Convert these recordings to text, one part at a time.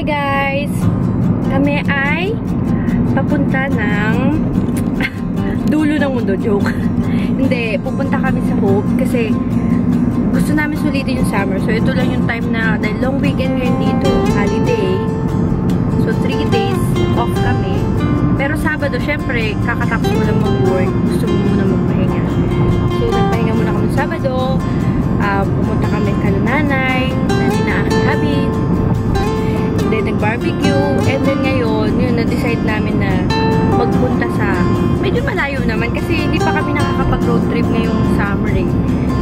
Hi guys! Kami ay papunta ng dulo ng mundo. Joke. Hindi, pupunta kami sa Hope kasi gusto namin sulitin yung summer. So ito lang yung time na dahil long weekend ngayon dito, holiday. So 3 days off kami. Pero Sabado, syempre, kakatapos mo lang mag-work. Gusto mo muna magpahinga. So nagpahinga muna kami Sabado. Pumunta kami kay nanay, na aking habi. Then nag-barbecue. And then ngayon, yun, na-decide namin na magpunta sa medyo malayo naman kasi hindi pa kami nakakapag-road trip ngayong summer eh.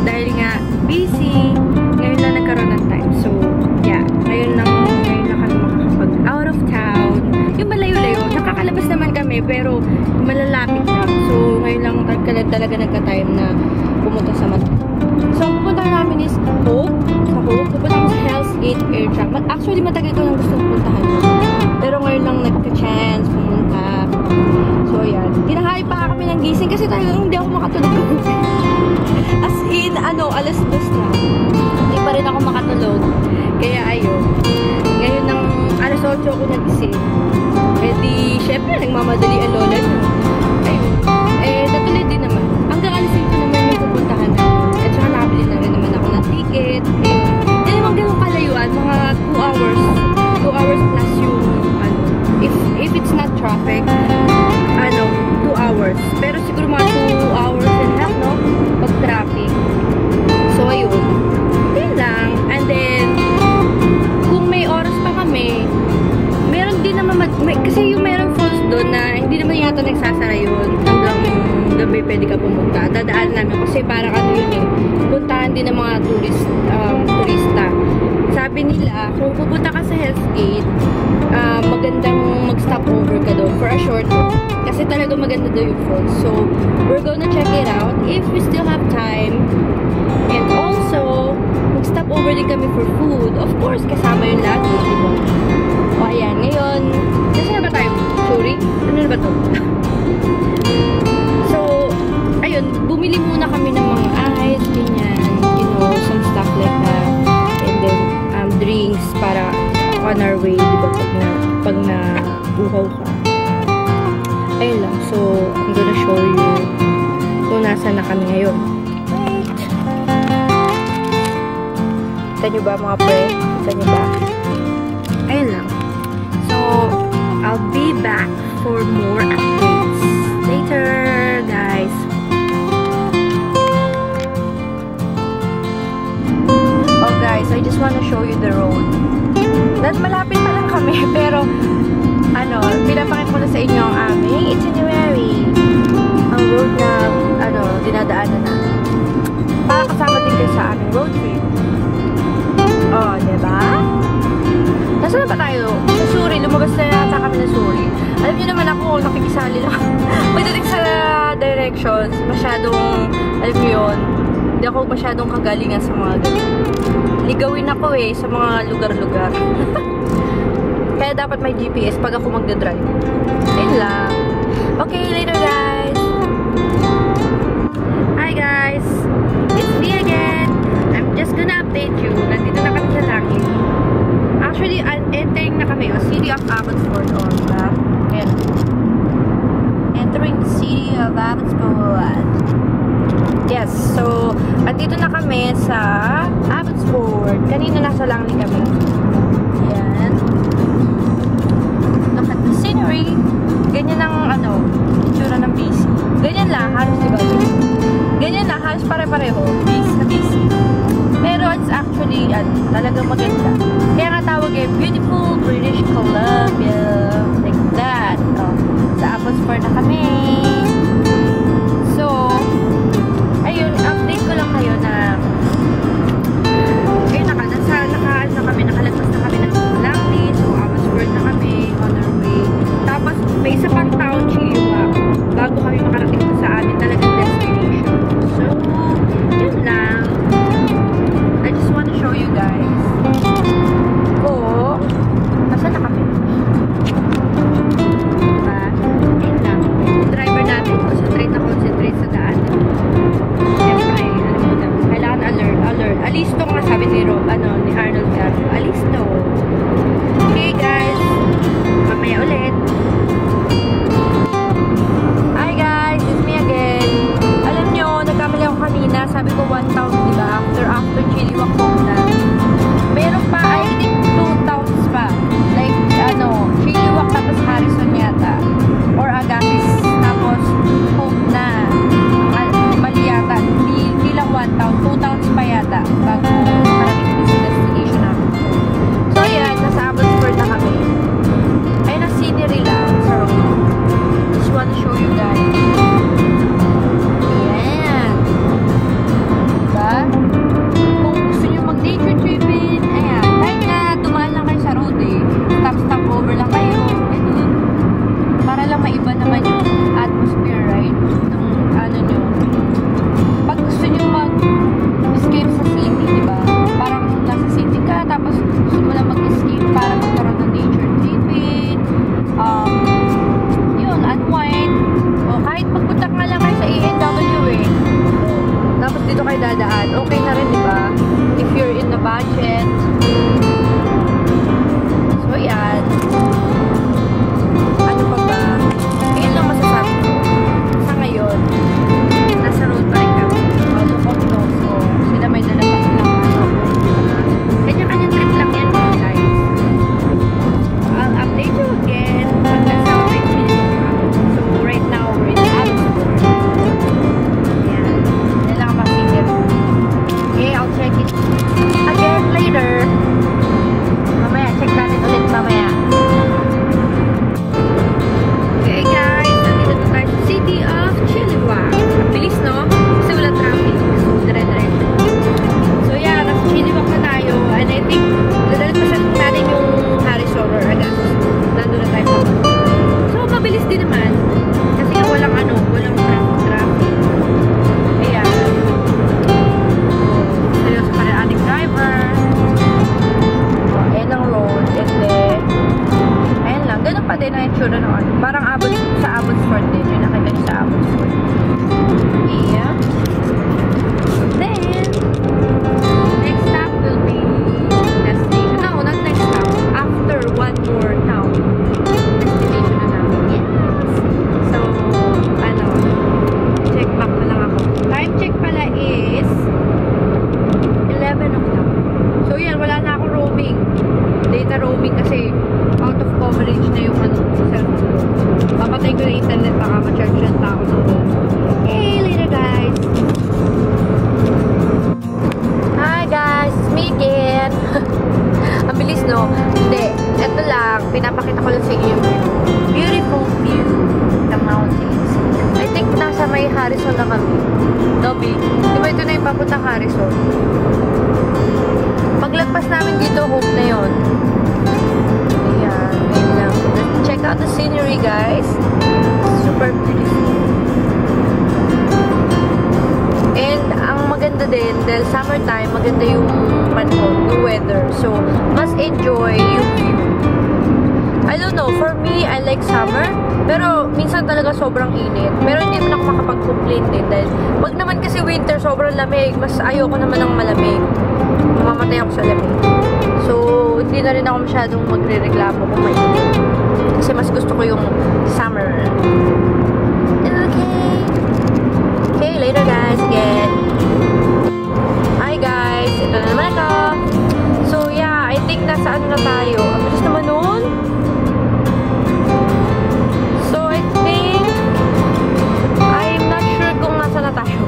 Dahil nga busy, ngayon lang nagkaroon ng time. So, yeah, ngayon lang kami makakapag out of town. Yung malayo-layo, nakakalabas naman kami pero malalapit lang. So, ngayon lang talaga nagka-time na pumunta sa So, ang pupunta namin is Hope. Sa Hope, pupunta kami sa Hell's Gate Air Track. Actually, matagal ko nang gustong puntahan mo. Pero ngayon lang nagka-chance pumunta. So, yan. Tinahali pa kami ng gising kasi talagang hindi ako makatulog. As in, alas 2 na. Hindi pa rin ako makatulog. Kaya, ayun. Ngayon ng alas 8 ako nagising. Eh di, syempre, nagmamadali ang lola niyo. Ayun. Eh, natuloy din naman. Hanggang alas 5 naman yung pupuntahan namin. At saka nakabili na rin naman ako ng ticket. Eh, hindi naman ganun kalayuan. Mga 2 hours. 2 hours plus yung, if it's not traffic, 2 hours. Pero siguro mga 2 hours and a half, no? Pag traffic. So, ayun. Yun lang. And then, kung may oras pa kami, meron din naman, kasi yung meron falls doon na hindi naman yata nagsasara yun. Hanggang gabi pwede ka pumunta. Dadaan namin kasi parang yun eh. Puntahan din ng mga turista. Sabi nila, kung pupunta ka sa Hell's Gate, magandang mag-stop over ka doon for a short time. Kasi talaga maganda daw yung falls. So, we're gonna check it out if we still have time. And also, mag-stop over din kami for food. Of course, kasama yung lagi, diba? O, ayan. Ngayon, kasi na ba tayo? Sorry? Ano na ba to? So, ayun. Bumili muna kami ng mga ice, ganyan. You know, some stuff like that. And then, drinks para on our way, diba? Pag na-uhaw ka. Ayun lang. So, I'm gonna show you kung nasa na kami ngayon. Wait! Kita nyo ba mga pre? Kita nyo ba? Ayun lang. So, I'll be back for more updates later, guys. Oh, guys, I just want to show you the road. Dahil malapit pa lang kami, pero pinapakita ko na sa inyo ang aming itinerary. Ang road na, dinadaanan na. Para kasama din kayo sa aming road trip. Oh, diba? Nasaan na ba tayo? Sa Suri. Lumabas na yata kami na Suri. Alam niyo naman ako, nakikisali lang. Pagdating sa directions, masyadong, alam niyo yun, hindi ako masyadong kagalingan sa mga ganun. Ligawin ako sa mga lugar-lugar. Kaya dapat may GPS pag ako magdadrive. Ayun lang. Okay, later guys! Hi guys! It's me again! I'm just gonna update you. Nandito na kami sa langit. Actually, entering na kami. City of Abbotsford. Ayan. Entering the City of Abbotsford. Yes, so, andito na kami sa Abbotsford. Kanina nasa langit kami. Ayan. Look at the scenery. Ganyan ang, itsura ng busy. Ganyan lang, halos diba? Ganyan lang, halos pare-pareho. Busy na busy. Pero it's actually, talagang maganda. Kaya nga tawag beautiful British Columbia. Like that. Oh, sa Abbotsford na kami. So, ayun, update ko lang kayo na ayun, kami, nakalagay yan ang itsura ng ano. Parang sa Abbotsford din. Yung nakita niyo sa Abbotsford. Yeah. Then, next stop will be destination. No, not next stop. After one more town. Destination na namin. Yes. So, ano, check back na lang ako. Time check pala is 11 o'clock. So, yan. Wala na akong roaming. Data roaming kasi out of coverage na yung ano, cellphone ko. Papatay ko na internet, baka ma-charge lang pa ako ng phone. Hey, later guys! Hi guys! It's me again! Ang bilis, no? Hindi. Ito lang. Pinapakita ko lang sa inyo yung beautiful view ng mountains. I think nasa may Harrison na kami. Dobby. Diba ito na yung papuntang Harrison? Paglagpas namin dito, Hope na yun. Ayan. Ayan lang. Check out the scenery, guys. Super beautiful. And ang maganda din, dahil summertime, maganda yung panahon, yung weather. So, mas enjoy yung view. I don't know, for me, I like summer. Pero, minsan talaga sobrang init. Pero hindi naman ako makapag-complain din. Dahil, wag naman kasi winter, sobrang lamig. Mas ayoko naman ng malamig. Mamamatay ako sa lamig. So, hindi na rin ako masyadong magre-reklamo kung mainit. Kasi mas gusto ko yung summer. Okay. Okay, later guys. Again. Hi guys. Ito na naman ako. So, yeah. I think nasa ano na tayo. Ang bilis naman nun. So, I think I'm not sure kung nasa na tayo.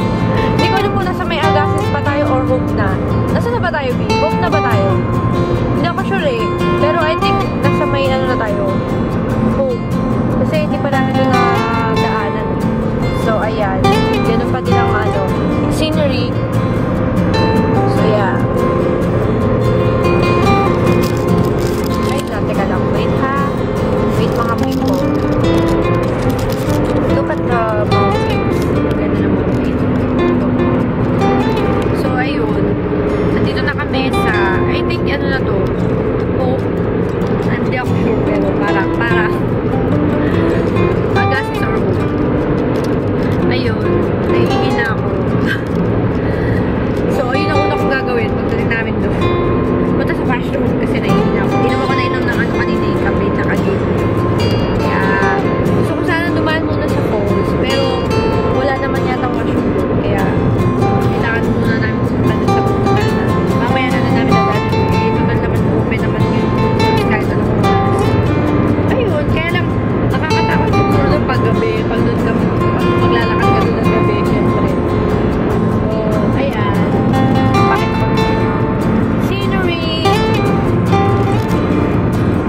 Hindi ko alam kung nasa may Agassiz pa tayo or Hope na. Nasa na ba tayo, B? Hope na ba tayo? Hindi ako sure eh. Pero I think nasa may ano na tayo. Hope. Kasi hindi pa natin ito na daanan. So, ayan. Ganun pa din ang ano, scenery. So, yeah. Wait lang. Teka lang. Wait ha. Wait mga people. Look at the mountains. Ganda ng mountain. So, ayun. Nandito na kami sa, I think, ano na to? Hope. Hindi ako sure, pero para Agassiz or Hope. Ayun. Naiihina ako. So, ayun ang una kong gagawin. Pagdating namin doon. Punta sa washroom kasi naiihina ako. Inom ako na inom ng ano kanina yung kape tsaka dito. Kaya, gusto ko sana dumaan muna sa falls. Pero, wala naman yata ang washroom doon. Kaya, kailangan muna namin pumunta doon sa pumunta na. Mamaya na namin nadaan. Eh, total naman open naman yun. Kahit ano kung oras. Ayun, kaya lang, nakakatakot siguro doon pag gabi. Pag doon ka, pag maglalakad ka doon ng gabi, syempre. So, ayan. Pakita ko doon. Scenery!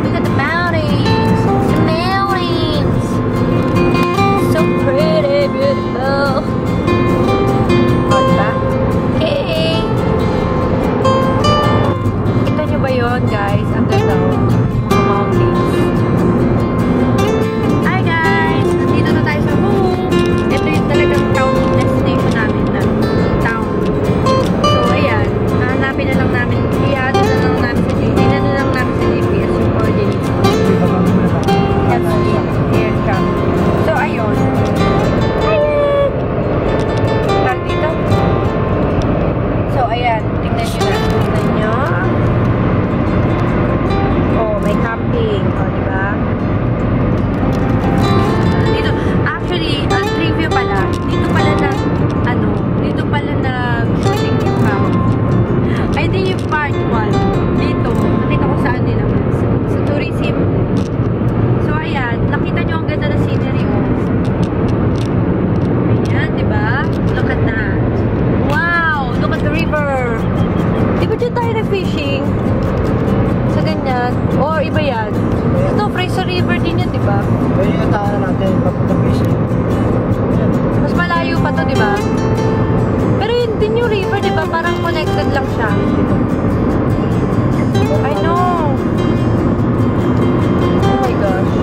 Look at the mountains! The mountains! So pretty, beautiful! Diba? Okay! Kita nyo ba yun, guys? Ang ganda ko. Mga mountains. Hi, guys! Nandito na tayo sa Hope. Ito yung talagang town destination namin na town. So, ayan. Hahanapin na lang namin. Iyaano na lang namin sa GPS. Hindi na lang namin sa GPS yung coordinates. Yes, air trap. So, ayun. Ayan! Tag dito. So, ayan. Tingnan nyo na. Tingnan nyo. Oh, may camping. Oh, diba? Dito, actually, ang trivia pala, dito pala na, ano, dito pala na shooting yung house. I think yung part 1, dito, nakita ko saan din naman, sa tourism. So, ayan, nakita nyo ang ganda na scenery, oh. Ayan, diba? Look at that. Wow! Look at the river. Di ba dyan tayo na-fishing? Sa ganyan? Or iba yan? Ito, Fraser River din yan, diba? Kaya yung atahan natin, papunta fishing. Mas malayo pa to, diba? Pero yun din yung river, diba? Parang connected lang siya. I know. Oh my gosh.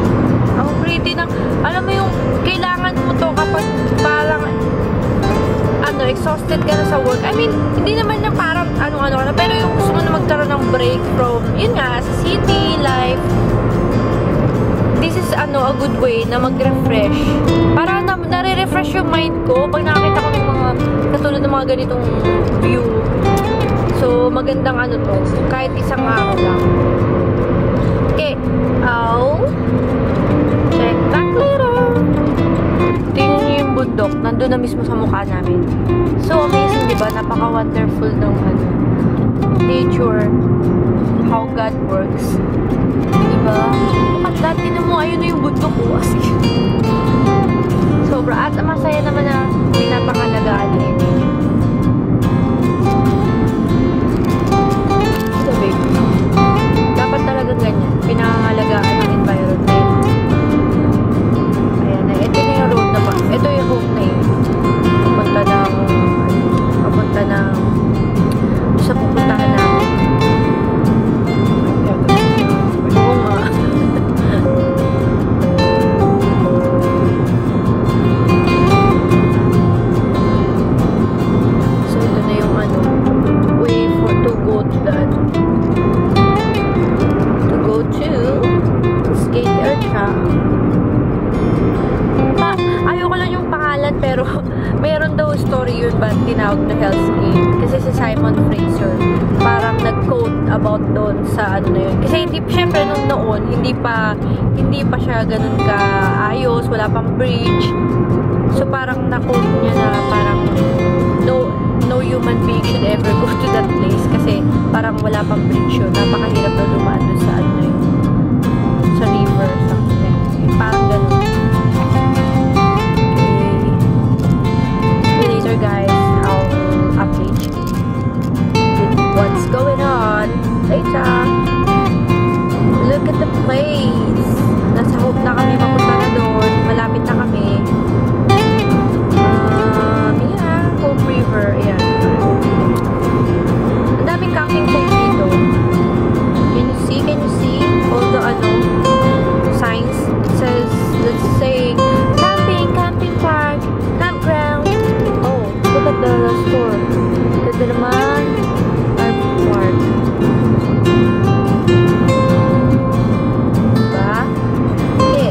Ang pretty ng, alam mo yung, kailangan mo to kapag parang, ano, exhausted ka na sa work. I mean, hindi naman na parang ano-ano, pero yung gusto mo na magkaroon ng break from, yun nga, sa city life. this is a good way na mag-refresh. Para nare-refresh yung mind ko pag nakakita ko ng mga katulad ng mga ganitong view. So, magandang to. Kahit isang araw lang. Okay. Check back later. Tingnan niyo yung bundok. Nandun na mismo sa mukha namin. So, amazing, diba? Napaka-wonderful ng nature. How God works. Diba? At dati na mo, ayun na yung bundok ko. Sobra. At masaya naman na pinapangalagaan na yun. So, babe. Dapat talaga ganyan. Pinangangalagaan ng environment. Ayan na. Ito na yung road na pa. Ito yung road na yun. Papunta ng sa pupuntahan namin. Oo nga. So, ito na yung way to go to that. To go to Skate Area. Ayoko lang yung pangalan, pero meron daw story yun ba tinawag na Hell's Gate. Kasi si Simon Fraser parang nag-quote about doon sa na yun. Kasi syempre nung noon, hindi pa siya ganun kaayos, wala pang bridge. So parang na-quote niya na parang no human being should ever go to that place kasi parang wala pang bridge yun. Napakahirap na dumaan doon sa yun. Sa river, something. Parang ganun. Guys, I'll update you with what's going on later. Look at the place. Nasa Hope na kami, mapunta na doon. Malapit na kami. Yeah, Hope River. Ayan. Ang daming camping site dito. Can you see all the signs? It says, let's say, camping park, campground. Look at the store. Ganda naman. Park. Diba? Okay.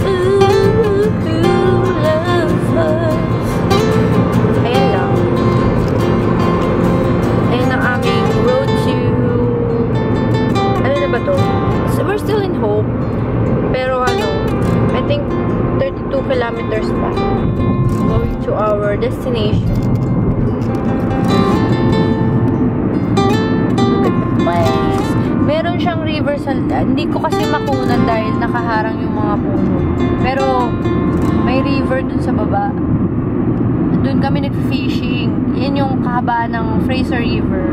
Ooh, who loves us? Ayan lang. Ayan ang aming road to... Ano na ba to? So, we're still in Hope. Pero I think 32 kilometers pa. Going to our destination. Look at the place. Meron siyang river sa... Hindi ko kasi makunan dahil nakaharang yung mga puno. Pero may river dun sa baba. Dun kami nag-fishing. Yan yung kahabaan ng Fraser River.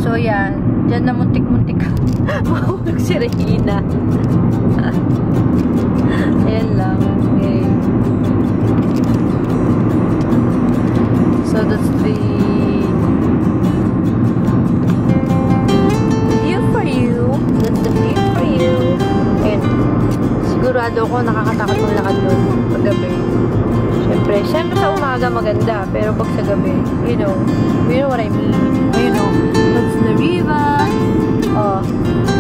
So yan. Diyan na muntik-muntik mahulog si Regina. Ayan lang. Okay. So that's the view for you. That's the view for you. And sigurado ko nakakatakot mong lakad doon paggabi. Siyempre sa umaga maganda, pero pag sa gabi, you know what I mean. You know, that's the river.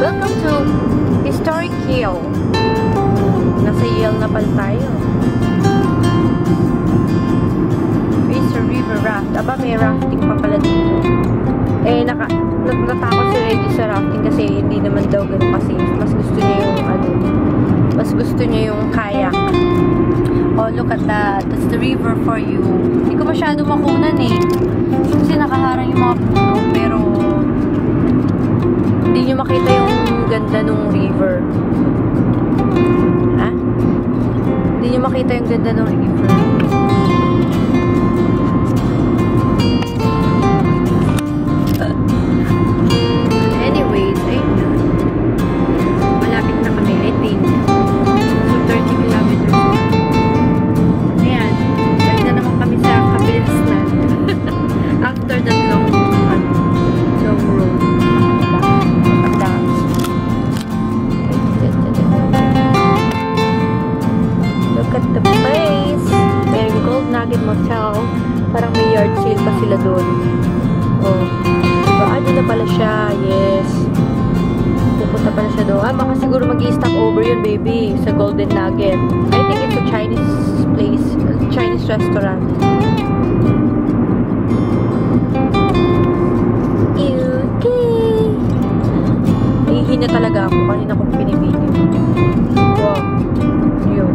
Welcome to Historic Yale. Nasa Yale na pala tayo. River raft. Aba, may rafting pa pala dito. Natakot si Reggie sa rafting kasi hindi naman daw ganun kasi mas gusto niya yung kayak. Oh, look at that. That's the river for you. Hindi ko masyado makunan kasi nakaharang yung mga puno, pero hindi nyo makita yung ganda ng river. Ha? Hindi nyo makita yung ganda ng river. Anyways, ayun na. Malapit na kami, I think. So, 30 kilometers na. Ayan. Balik na naman kami sa Kapilastan. After that long road. Look at the place. May Gold Nugget Motel. Parang may yard sale pa sila doon. Oh. Diba? Doon na pala siya. Yes. Pupunta pala siya doon. Ah, baka siguro mag-i-stop over yun, baby. Sa Golden Nugget. I think it's a Chinese place. A Chinese restaurant. Okay. Hihina talaga ako. Kanina ko pinipili. Wow. Yun.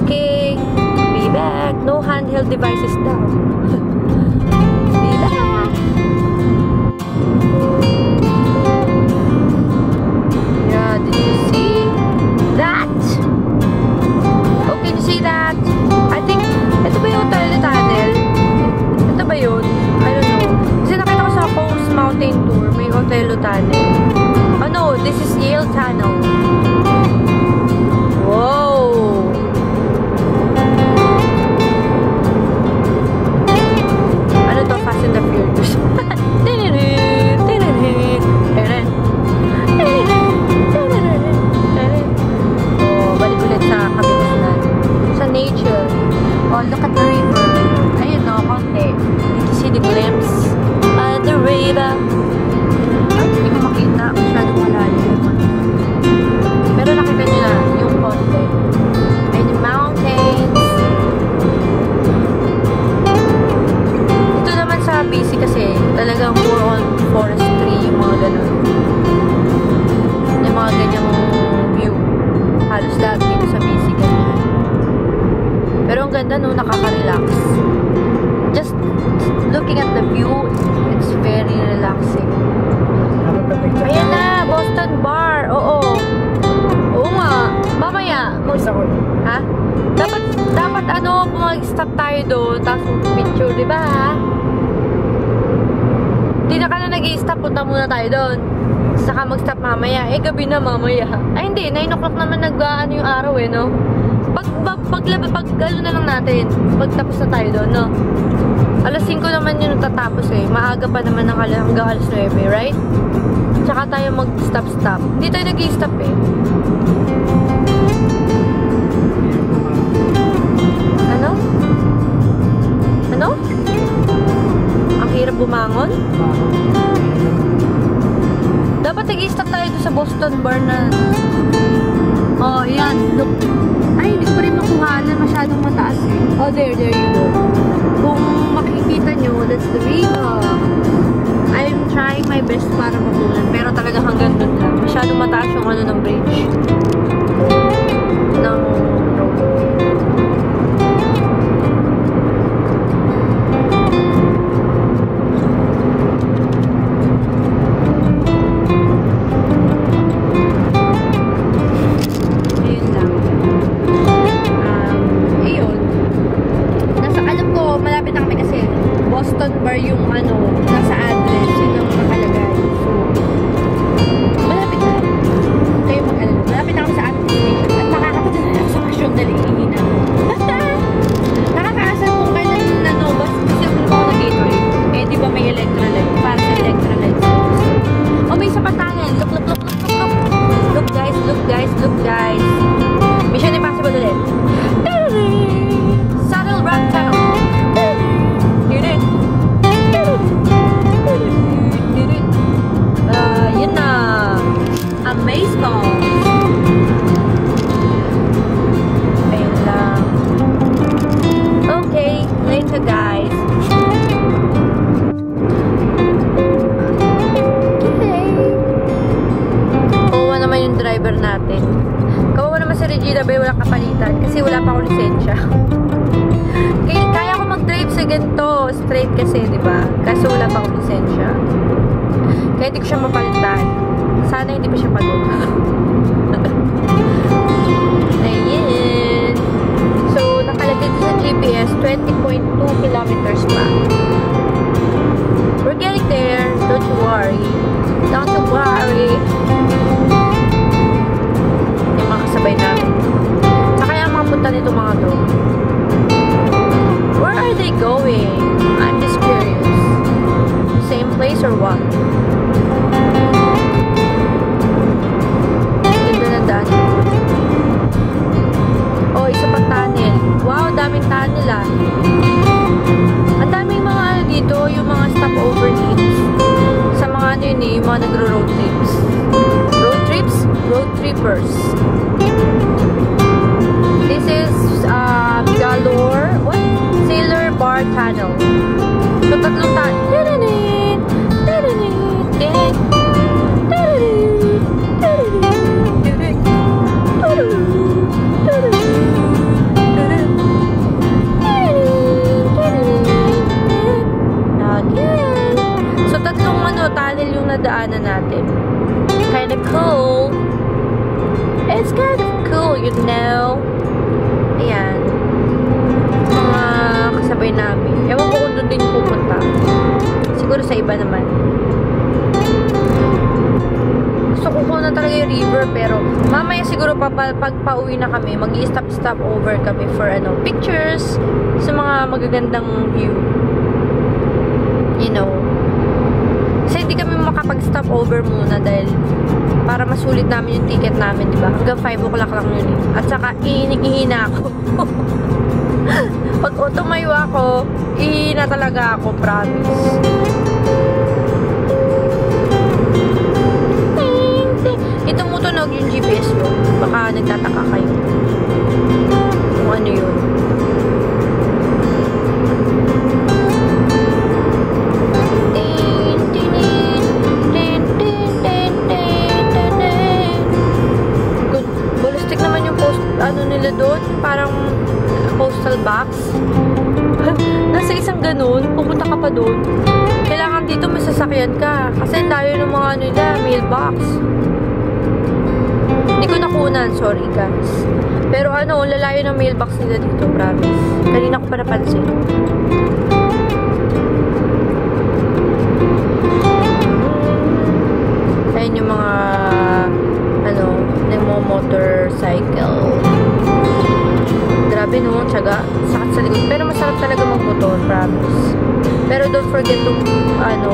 Okay. Be back. No handheld devices daw. Be back. Yeah, did you see that? Oh, can you see that? I think, ito ba yung Toilet Tunnel? Ito ba yun? I don't know. Kasi nakita ko sa Coast Mountain Tour, may Otello Tunnel. Oh no, this is Yale Tunnel. Whoa! Ano to? Fast and the Furious. Oh, balik ulit sa Kabinasnan. Sa nature. Oh, look at the river. Ayun no, konti. You can see the glimpse of the river. Ay, hindi ko makita. Masyadong malalim. Pero nakita nyo na yung konti. And the mountains. Ito naman sa BC kasi talagang more on forestry, yung mga ganun. Yung mga ganyang view. Halos lahat dito sa BC ganyan. Pero ang ganda no, nakaka-relax. Just looking at the view, it's very relaxing. Ayan na, Boston Bar. Oo. Oo nga. Mamaya. Ha? Dapat ano, mag-stop tayo doon, tapos picture, di ba? Hindi na ka na nag-i-stop, punta muna tayo doon. Saka mag-stop mamaya. Eh, gabi na mamaya. Ay, hindi. 9 o'clock naman nag-ano yung araw eh, no? Pag ano na lang natin. Pagtapos na tayo doon, no? Alas 5 naman yun tatapos eh. Maaga pa naman hanggang alas 9, right? Tsaka tayo mag-stop-stop. Hindi tayo nag-i-stop eh. Ano? Ano? Ang hirap bumangon? Dapat nag-i-stop tayo sa Boston Bar na... Oh, yan. Look. Ay, hindi ko rin makuhanan. Masyadong mataas eh. Oh, there you go. Kung makikita nyo, that's the river. I'm trying my best para makunan. Pero talaga hanggang doon lang. Masyadong mataas yung ano ng bridge. Ng road. Boston Bar yung ano, nasa address, yun ang nakalagay. So, malapit na. Kayo mag-alala. Malapit na kami sa ating station. At makakapunta na lang sa Pasyon na liingin na. Nakakaasal kung kailan ano, kasi ako naman ako nag-Gatorade. Eh, di ba may electrolyte? Para sa electrolyte. Oh, may isa pa tanan. Look, look, look, look, look, look. Look, guys, look, guys, look, guys. Mission Impossible ulit. Saddle Rock Tunnel. Yun na. Amazeball. Ayun lang. Okay, later guys. Okay. Kawawa naman yung driver natin. Kawawa naman si Regina Bay, walang kapalitan. Kasi wala pa akong lisensya. Kaya ko mag-drive sa ganito. Straight kasi, di ba? Kaso wala pa akong lisensya. Kaya hindi ko siya mapalitan. Sana hindi pa siya pagod. Ayan. So, nakalagay sa GPS, 20.2 kilometers pa. We're getting there. Don't you worry. Don't you worry. Yung mga kasabay namin. Saka yung mga punta nito mga to. Where are they going? I'm just curious. Same place or what? Ganda na daan. Oh, isa pang tunnel. Wow, daming tunnel ah. Ang daming mga ano dito, yung mga stopover needs. Sa mga ano yun eh, yung mga nagro-road trips. Road trips? Road trippers. This is Galore, what? Sailor Bar Tunnel. So, tatlong tunnel yung nadaanan natin. Kinda cool. It's kind of cool, you know. Ayan. Mga kasabay namin. Ewan ko kung doon din pupunta. Siguro sa iba naman. Gusto ko na talaga yung river, pero mamaya siguro pag pauwi na kami, mag-i-stop over kami for pictures sa mga magagandang view. You know. Kasi hindi kami makapag-stop over muna dahil para masulit namin yung ticket namin, diba? Hanggang 5 o'clock lang yun eh. At saka, ihina ako. Pag tumayo ako, ihina talaga ako, promise. Ito tumutunog yung GPS mo. Baka nagtataka kayo. Kung ano yun. Nila doon, parang postal box. Nasa isang ganun, pupunta ka pa doon. Kailangan dito may sasakyan ka. Kasi layo ng mga nila, mailbox. Hindi ko nakunan, sorry guys. Pero lalayo ng mailbox nila dito, promise. Kanina ko pa napansin. Ayan yung mga motorcycle. Grabe no, tsaga. Sakit sa likod. Pero masarap talaga mag-motor, promise. Pero don't forget to,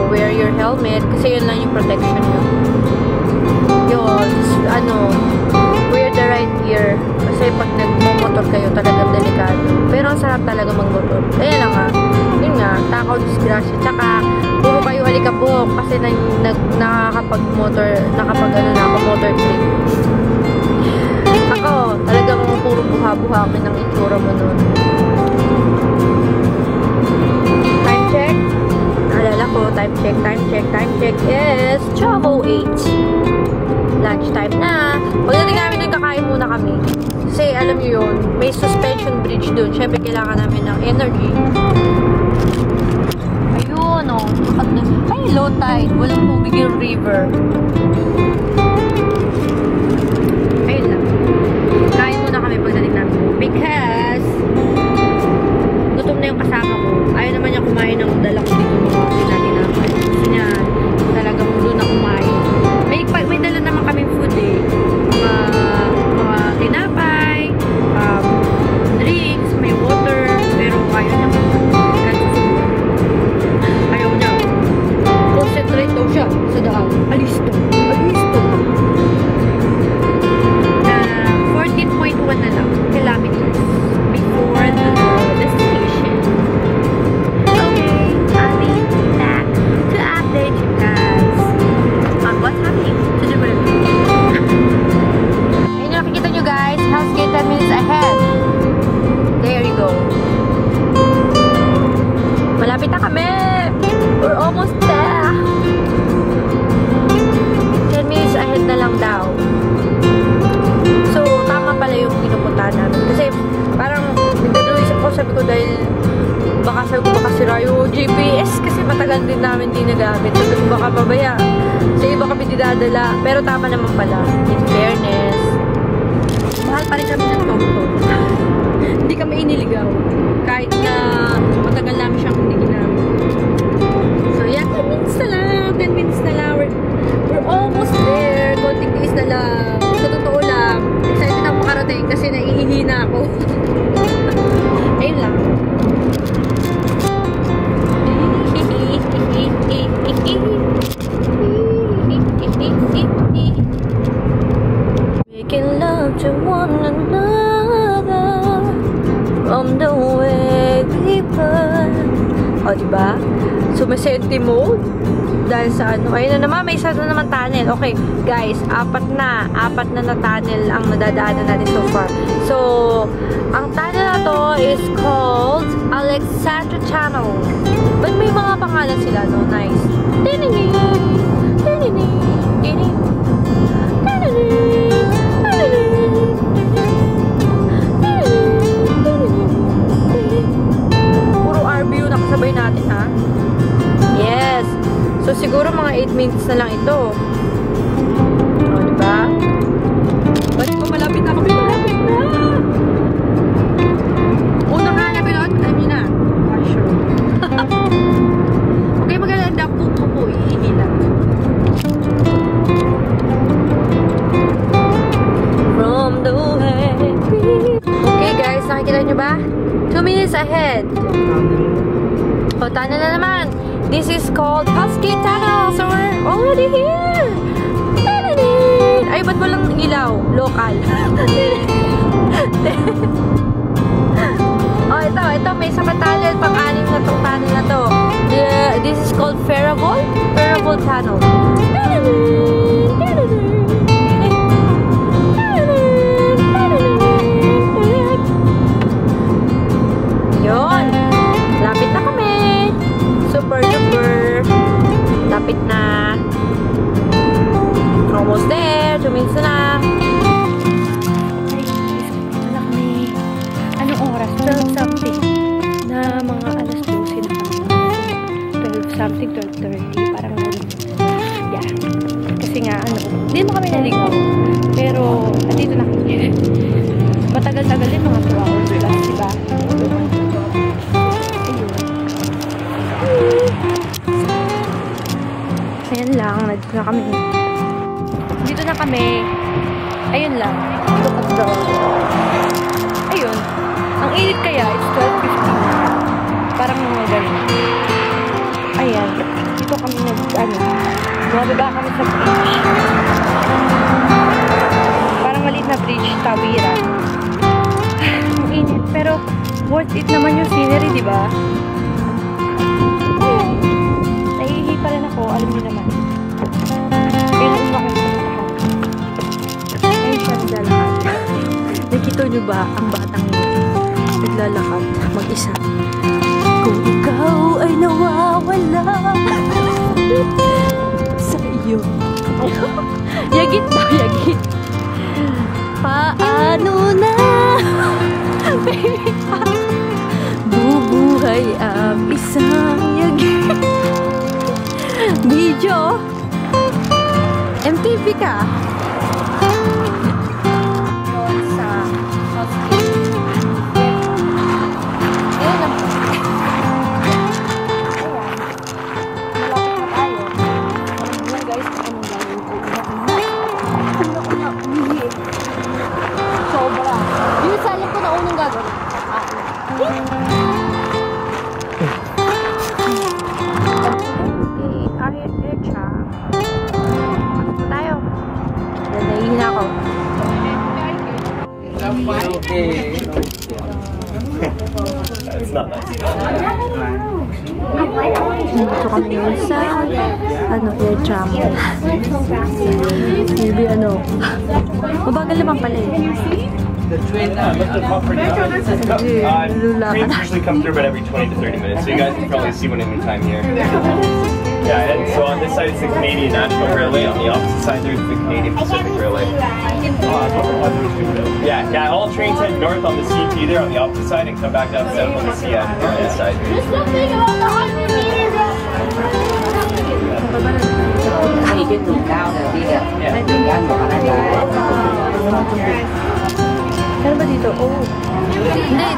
wear your helmet. Kasi yun lang yung protection nyo. Yun, wear the right gear. Kasi pag nag-motor kayo, talagang delikado. Pero ang sarap talaga mag-motor. Kaya lang yun nga, takaw disgrasya. Tsaka, puro kayo alikabok. Kasi nakakapag-motor trip. Ako, talagang puro buha-buhangin ang itsura mo nun. Time check. Naalala ko, time check. Yes, 12:08. Lunchtime na. Pagdating namin doon, kakain muna kami. Kasi, alam nyo yun, may suspension bridge doon. Siyempre, kailangan namin ng energy. Ayun, ay, low tide. Walang tubig yung river. Because gutom na yung kasama ko. Ayaw naman niya kumain ng dala ko dito mga tinapay. Gusto niya talagang doon na kumain. May dala naman kaming food eh. Mga tinapay, drinks, may water. Pero ayaw niya. Ayaw niya. Concentrate daw siya sa daan. Alisto. 14.1 na lang kilometers before the destination. Okay, I'll be back to update you guys on what's happening to the river. Ayun yung nakikita nyo guys, Hell's Gate 10 minutes ahead. There you go. Malapit na kami! We're almost there! 10 minutes ahead na lang daw. Pala yung pinupuntahan namin. Kasi parang nagdadruisip ko, sabi ko dahil baka sira yung GPS kasi matagal din namin di nagamit. Sabi ko baka babaya. Sa iba kami dinadala. Pero tama naman pala. In fairness. Mahal pa rin kami ng TomTom. Hindi kami iniligaw. Kahit na matagal namin siyang hindi ginamit. So yeah, 10 minutes na lang. 10 minutes na lang. We're almost there. Konting days na lang. Sa totoo lang. Excited ako makarating kasi naiihina ako. Ayun lang. Making love to one another from the way we burn. O, diba? So, may senti mode. dahil sa ano. Ayun na naman, may isa na naman tunnel. Okay, guys, apat na tunnel ang nadadaanan natin so far. So, ang tunnel na to is called Alexandra Channel. But may mga pangalan sila, no? Nice. Puro RV yung nakasabay natin, ha? Yes. So, siguro mga 8 minutes na lang ito. O, diba? Ba't ko malapit na kami? Malapit na! Una nga na, pilot. Alam nyo na. Sure. Okay, maganda po. Iihi lang. From the way. Okay, guys. Nakikita nyo ba? 2 minutes ahead. O, tunnel na naman. This is called Husky Tunnel. So, we're already here. Ay, ba't walang ilaw? Local. Oh, ito. May isa pa tunnel. Pang-anim na tong tunnel na to. This is called Ferravol Tunnel. Yun. Lapit na kami. Super duper. Lapit na. Almost there. 2 minutes na lang. Wala kami. Anong oras? 12 something. Na mga alas 12 na kami. 12 something, 12:30. Parang yeah. Kasi nga, hindi mo kami naligaw. Pero, andito na kami. Matagal-tagal din mga 2 hours plus, diba? Ayan lang, nandito na kami. Dito na kami. Ayun lang. Look at the... Ayun. Ang init kaya, it's 12:15. Parang mga ganun. Ayan. Dito kami bumababa kami sa bridge. Parang maliit na bridge, Tawira. Ang init. Pero, worth it naman yung scenery, diba? Nahihihi pa rin ako, alam niyo naman. Kaya nauna ko yung pagkakas. Ayun siya naglalakad. Nakita niyo ba ang batang naglalakad mag-isa? Kung ikaw ay nawawala sa iyo. Yagit daw, yagit. Paano na baby, bubuhay ang isang yagit. Video MTV ka. Sa sobra. Yung salim ko na unang gagawin. Ako. It's not nice. Dito kami yun sa air tram. Maybe mabagal naman pala eh. Trains usually come through about every 20 to 30 minutes, so you guys can probably see one anytime here. Yeah, and so on this side it's the Canadian National Railway, on the opposite side there's the Canadian Pacific Railway. Yeah, all trains head north on the CP there on the opposite side and come back down south on the CN on this side. There's nothing about the 100 meters. Meron ba dito? Oh. Hindi.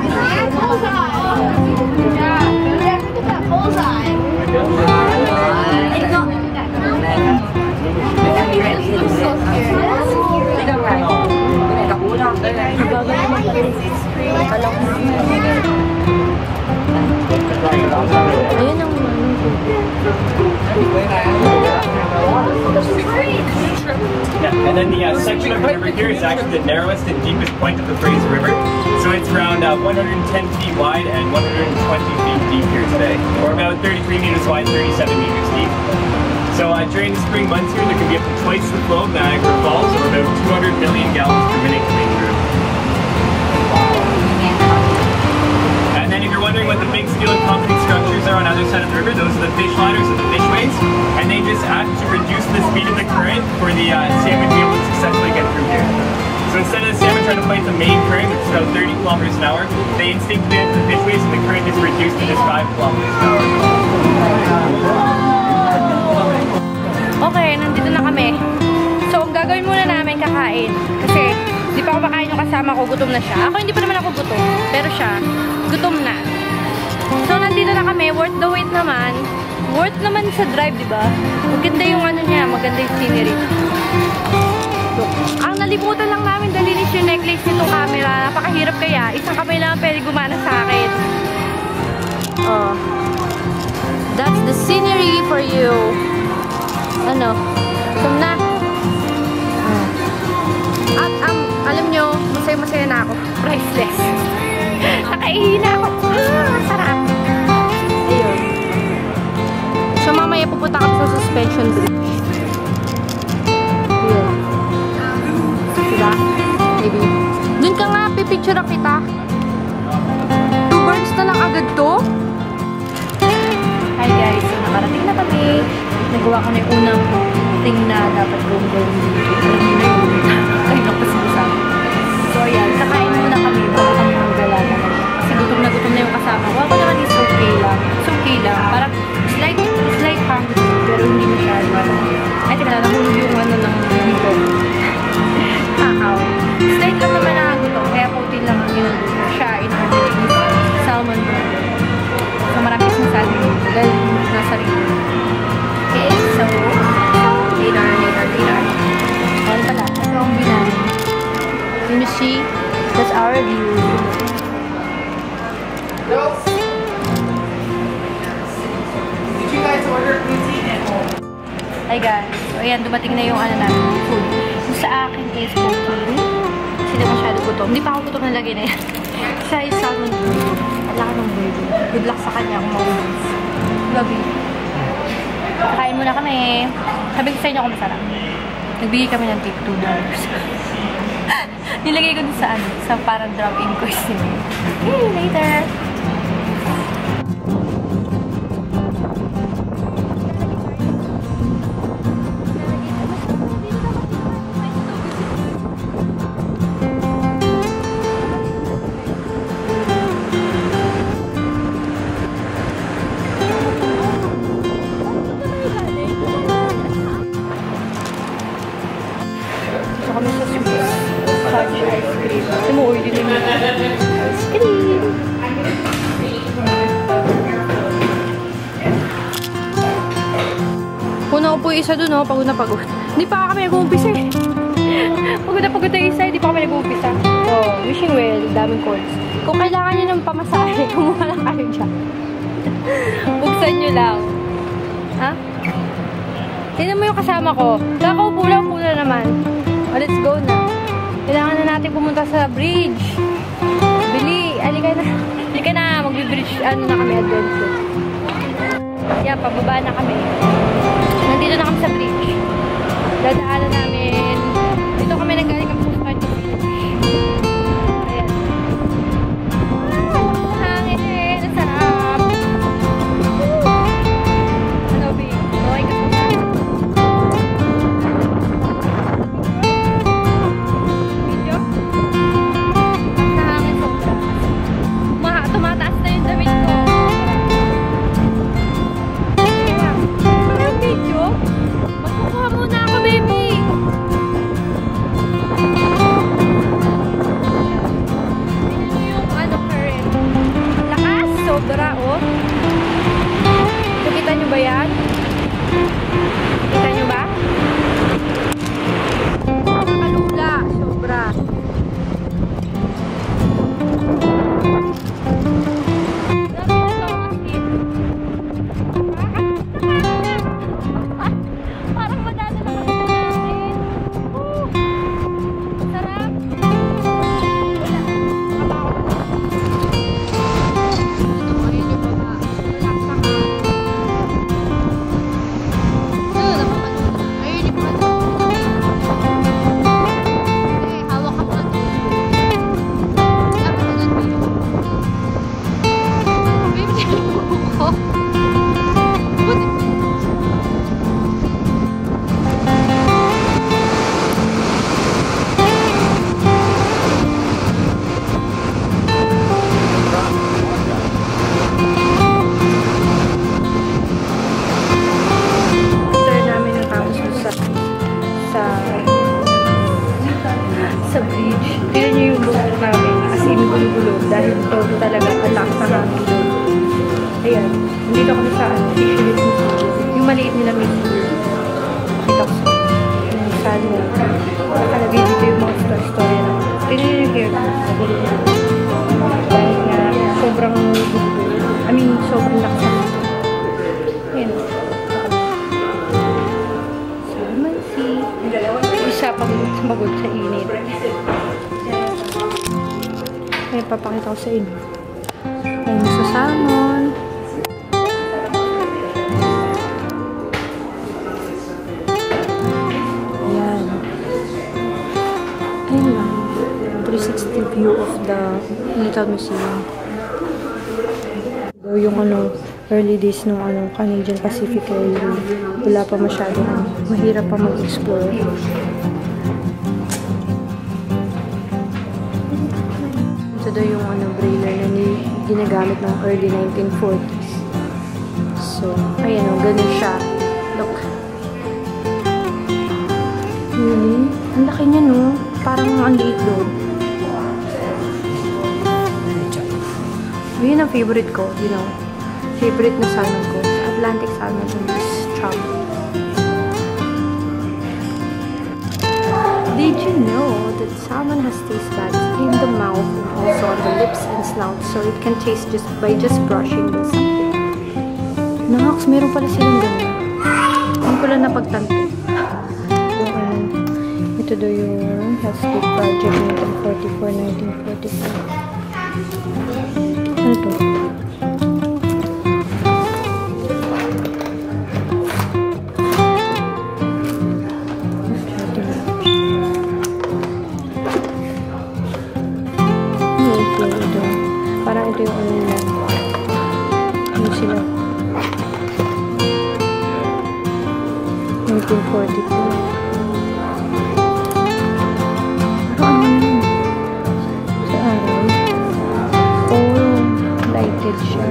Ayun ang Yeah, and then the section of the river here is actually the narrowest and deepest point of the Fraser River. So it's around 110 feet wide and 120 feet deep here today. Or about 33 meters wide, 37 meters deep. So during the spring months here, there can be up to twice the flow of Niagara Falls, or about 200 million gallons per minute coming through. And then if you're wondering what the big steel and concrete structures are on either side of the river, those are the fish ladders and the fishways, and they just act to reduce the speed of the current for the salmon to be able to successfully get through here. So instead of the salmon trying to fight the main current, which is about 30 kilometers an hour, they instinctively enter the fishways and the current is reduced to just 5 kilometers an hour. Okay, nandito na kami. So, ang gagawin muna namin, kakain. Kasi, di pa ako makain yung kasama ko, gutom na siya. Ako, hindi pa naman ako gutom. Pero siya, gutom na. So, nandito na kami. Worth the wait naman. Worth naman sa drive, di ba? Maganda yung ano niya, maganda yung scenery. So, ang nalimutan lang namin, dalinis yung necklace nitong camera. Napakahirap kaya. Isang kamay lang pwede gumana sa akin. Oh. That's the scenery for you. Ano? Gutom na. At alam nyo, masaya-masaya na ako. Priceless. Nakaihi na ako. Sarap. Ayun. So, mamaya pupunta kami sa suspension bridge. Ayun. Diba? Maybe. Dun ka nga, pipicture kita. 2 birds na lang agad to. Hi guys, so nakarating na kami. Nagawa ko na yung unang thing na dapat kong gawin dito. Alam niyo na yun. Kahit ako pa sinasabi. So ayan, kakain muna kami bago kami manggala naman. Kasi gutom na yung kasama ko. Ako naman is okay lang. It's okay lang. Parang slight hungry. Pero hindi masyado. Ay, teka na, nahulog yung ano ng dito. Kakao. Slight lang naman nakagutom. Kaya protein lang ang ginagawa ko. Siya, in-order salmon burger. So marami isang salmon. Dahil nasa rin. Okay, so later. Ano pala? Ito ang view namin. Can you see? That's our view. Did you guys order cuisine at home? Hi guys. So ayan, dumating na yung ano namin, food. Yung sa akin is protein. Hindi masyado gutom. Hindi pa ako gutom na lagay na yan. Siya is salmon burger. Alaka ng burger. Good luck sa kanya kung maubos. Love you. Kakain muna kami. Sabi ko sa inyo kung masarap. Nagbigay kami ng tip $2. Nilagay ko dun sa ano, sa parang drop-in course nila. Okay, later! Una ko po yung isa dun, oh. Pagod na pagod. Hindi pa kami nag-uumpisa eh. Pagod na pagod yung isa, hindi pa kami nag-uumpisa. Oh, wishing well, daming calls. Kung kailangan nyo ng pamasahe, kumuha lang kayo dyan. Buksan nyo lang. Ha? Tignan mo yung kasama ko. Kakaupo lang naman. Oh, let's go na. Kailangan na natin pumunta sa bridge. Bili, alika na. Alika na, magbi-bridge, ano na kami, adventure. Yeah, pababa na kami. Nandito na kami sa bridge. Dadaanan namin. Dito kami nanggaling kami sa start of bridge. Ayan. Ah, hangin. Ang sarap. Ano, babe? Okay ka pa. Video? Sa hangin sobra. Tumataas na yung damit ko. Video? Nandito kami sa Fisheries Museum. Yung maliit nila Museum. Pakita ko sa salmon. Nakalagay dito yung mga story na. Tingnan nyo yung hair ko. Dahil nga, sobrang sobrang lakas. Ayan. Salmon sea. Isa pagod sa init. Ayan, papakita ko sa inyo. Ayan, sa salmon. Ayan. Ayan lang. 360 view of the Little Museum. So, yung early days ng Canadian Pacific Railway. Wala pa masyadong mahirap pa mag-explore. Ito daw yung brailer na ginagamit ng early 1940s. So, ayan ganun siya. Look. Really? Ang laki niya, no? Parang ang liit doon. Yun ang favorite ko, favorite na salmon ko. Atlantic salmon is chub. Did you know that salmon has taste buds in the mouth and also on the lips and snout, so it can taste just by brushing with something? Nox, meron pala silang ganun. Hindi ko lang napagtanto. Ito daw yung Hellscape Project 1944-1945. Ano to? Parang ito yung nila. Ano sila? 1942. Siya.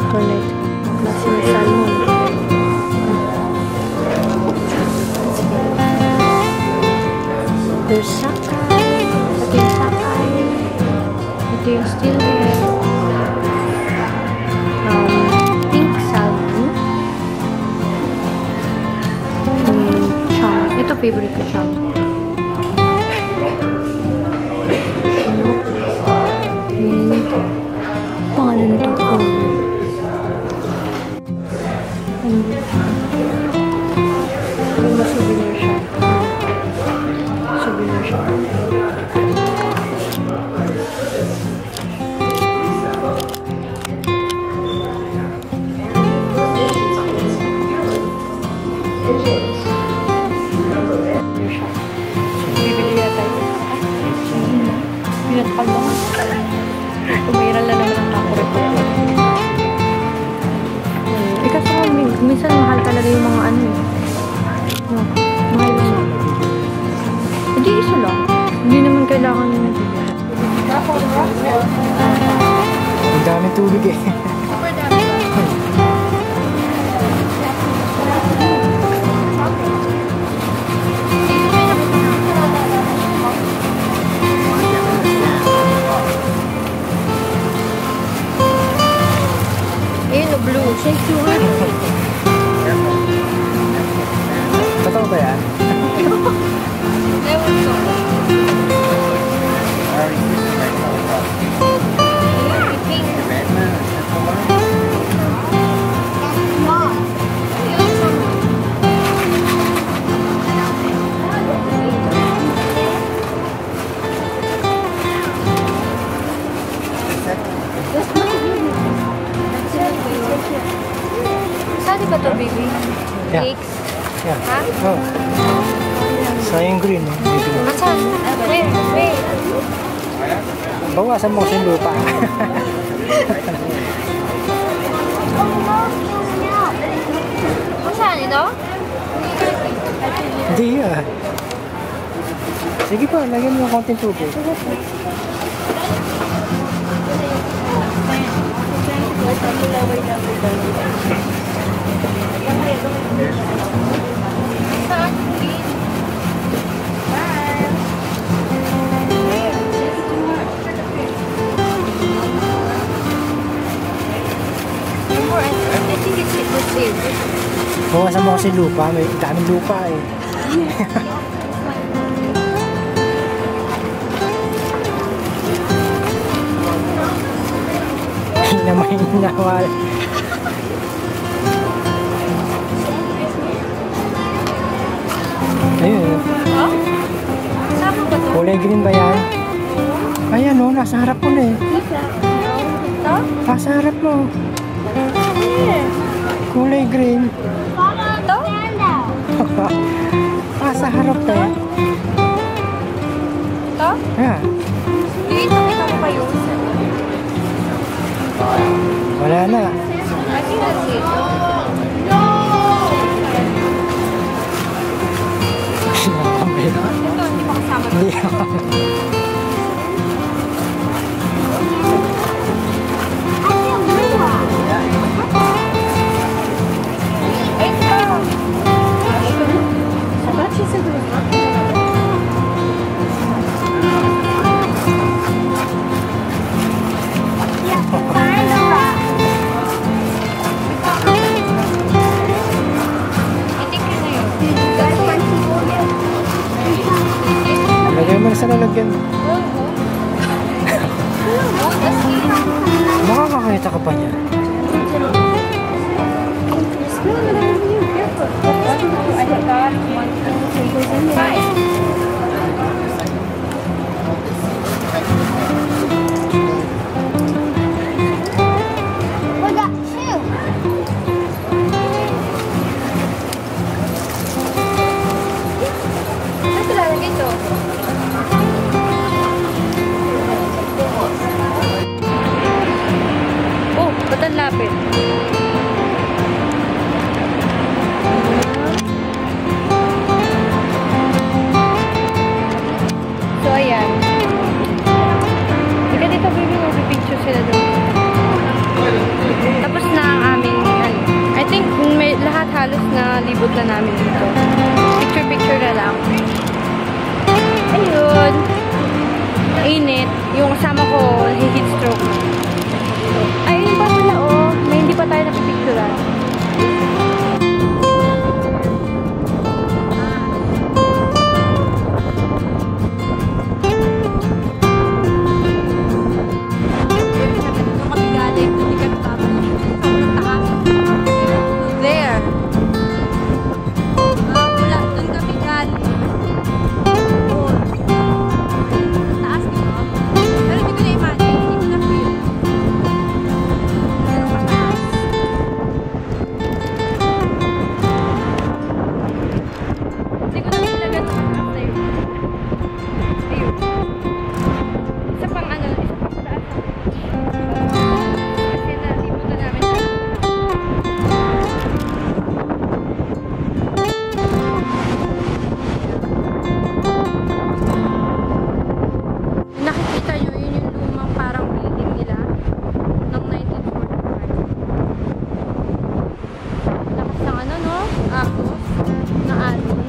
Correct. Klase ng salmon. There's sakay. Ito yung sakay. Ito yung steelhead. Pink salmon. Chum. Ito favorite ko, chum. Pangalan nito ko. Souvenir siya. Souvenir siya. Bibili yata ito. Pinatpal mo. Tumiral na naman ang nakurit ko. Kasi minsan mahal talaga yung mga no, mahal lang. Hindi isa lang. Hindi naman kailangan yun. Ang dami tubig eh. Blue. Shake your heart. Totoo ba yan? Ewan ko. Saan ba ito, baby? Yeah. Cakes? Yeah. Ha? Oh. Sayang green eh. Asan? Wait. Bawasan mo kasi lupa. Saan ito? Hindi ah. Sige pa, lagyan mo ng konting tubig. Iwasan mo kasi lupa. May daming lupa eh. Hinamay na wala. Ayun. Kulay green ba yan? Ayan o, nasa harap mo na eh. Nasa harap mo. Kulay green. Nasa harap eh. Ito? Yeah. Dito, kita mo pa yun. Wala na. I think that's it. Ito, hindi pa kasama. Hindi. Lagay mo na sa lalagyan. Makakakita ka pa niya. We got two. Saan lalagay ito? Oh, ba't ang lapit? So, ayan. Ika dito, baby, mag-picture sila doon. Tapos na ang aming, I think, may lahat halos na libot na namin dito. Picture-picture na lang. Ayun. Init. Yung kasama ko, heat stroke. Ayun pa pala, oh. May hindi pa tayo nakipicturean. There. Wala, doon kami galing. Taas dito. Pero hindi ko na-imagine. Hindi ko na-feel. Pero mataas. Hindi ko na-feel na gano'n mataas na yun. Ayun. Isa pang ano, isa pang taas. Kasi na-libot na namin siya. Nakikita nyo, yun yung lumang parang building nila ng 1945. Lakas ng ano, no? Agos na alon.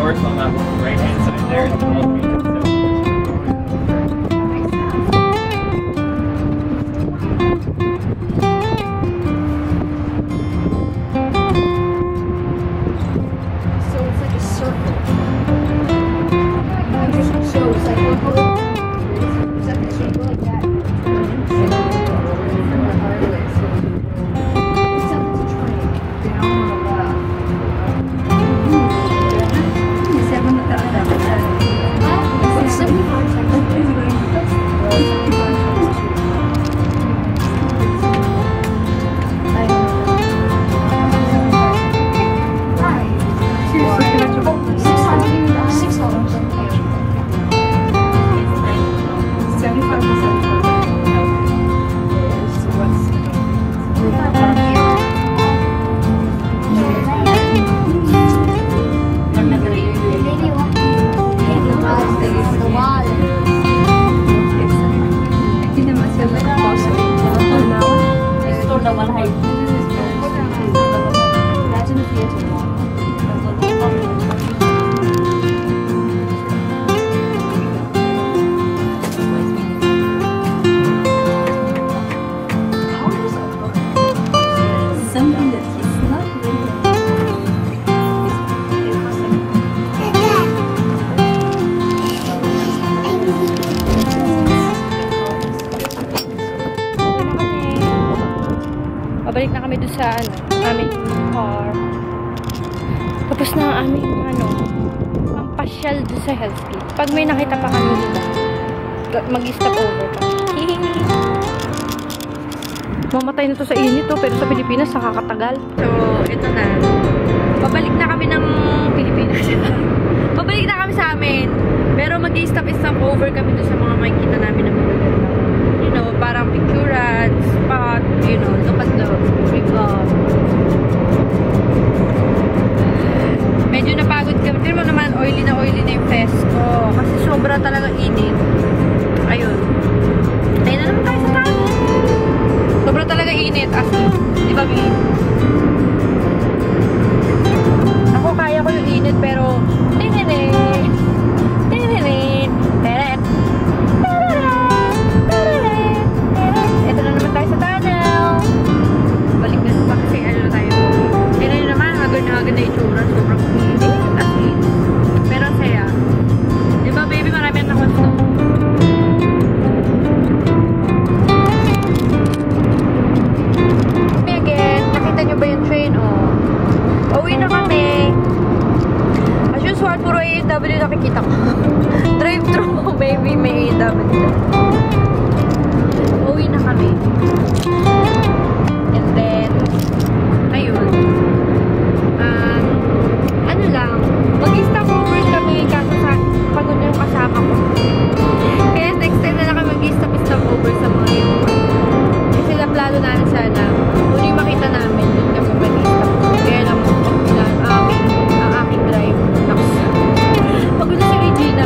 north on that right-hand side there. And then all the way to the south. So it's like a circle. So it's like we're going. Is that the shape like that? Pabalik na kami doon sa aming car. Tapos na ang aming ang pasyal doon sa Hell's Gate. Pag may nakita pa kami dito, mag-stop over pa. Mamatay na to sa init to, pero sa Pilipinas nakakatagal. So, ito na. Pabalik na kami ng Pilipinas. Pabalik na kami sa amin. Pero mag-stop over kami doon sa mga makikita namin na mga parang picturean, spot, look at the river. Medyo napagod kami. Tignan mo naman, oily na yung face ko. Kasi sobra talaga init. Ayun. Ayun na naman tayo sa tayo. Sobra talaga init. As in, di ba, Bea? Ako kaya ko yung init, pero ito na naman tayo sa tunnel. Balik na pa kasi tayo. Ito na naman, agad na itsura. Sobrang init. Pero ang saya. Diba baby, marami na gusto. Again, nakita nyo ba yung train? Uwi na kami. As usual, puro AEW nakikita ko. Drive-thru, baby, may AEW. Uwi na kami. And then, ayun. Ano lang, mag-stop over kami kaso sa pagod na yung kasama ko. Kaya next time na lang kami mag-stop over sa mga yun. Kasi plano namin sana, kung yung makita namin, yun kami mag-stop. Kaya lang mo, ang aking drive. Pagod na si Regina.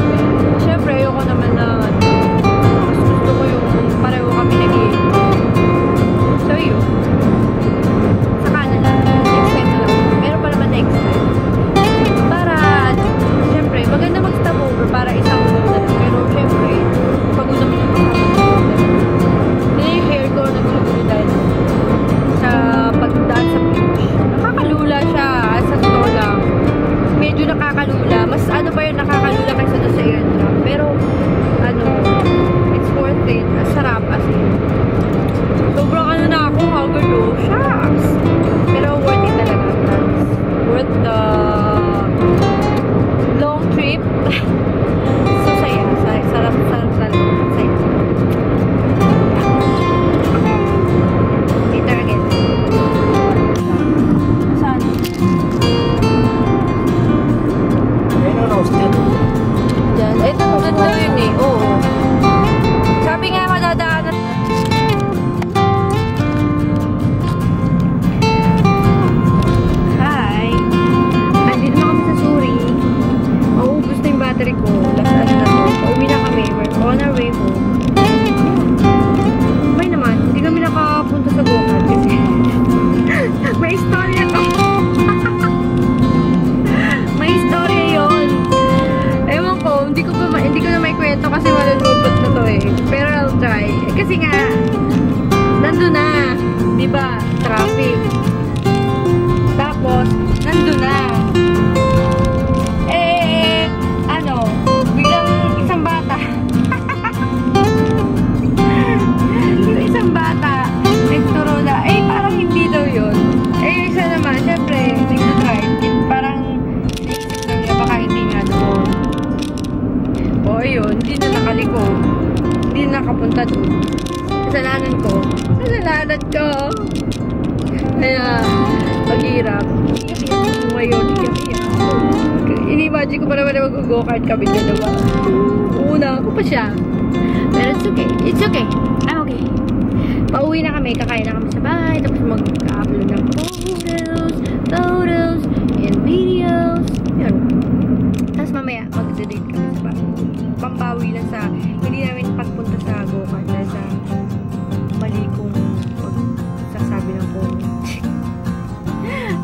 Siyempre, ayoko naman na gusto ko yung pareho kami nag-iit. So, yun. Saka na lang. Next time na lang. Meron pa naman next time. Para, siyempre, maganda mag-stop over para isang na lang. Pero, siyempre, pagod naman yung kasama. Hindi yung hair ko nagsugulo dahil sa pagdaan sa beach. Nakakalula siya. Sa totoo lang. Medyo nakakalula. Mas ano pa yun nakakalula kaysa doon sa airdrop. Pero, it's worth it. Sarap as in. Sobrang na ako, haggard shucks. Pero worth it talaga. Worth the long trip. So, saya. Sarap talaga. Saya. Later again. Saan? Diyan. Ito, ganda yun eh. Oo. Sabi nga, madadaanan. Hi. Andito na kami sa Suri. Mauubos na yung battery ko. Last na to. Pauwi na kami. We're on our way home. May naman, hindi kami nakapunta sa go-kart kasi may istorya to. May istorya yun. ko, hindi nakapunta doon. Kasalanan ko. Kasalanan ko. Kaya, maghirap. Ngayon, ini-imagine ko pa naman na mag-go-kart kami dalawa. Una, ako pa siya. Pero it's okay. It's okay. I'm okay. Pauwi na kami, kakain na kami sa bahay, tapos mag-upload ng photos, and videos. Yun. Tapos mamaya, mag-delete kami sa bahay. Pambawi lang sa, hindi namin pagpunta sa go-kart dahil sa mali kong sasabi ng comment.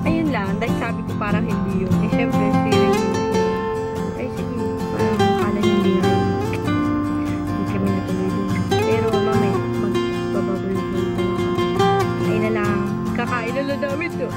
Ayun lang, dahil sabi ko parang hindi yun. Eh, syempre, feeling yun. Ay, sige, parang akala hindi na hindi kami natuloy dun. Pero mamaya, magbababal na lang. Ayun na lang, kakain na lang namin to.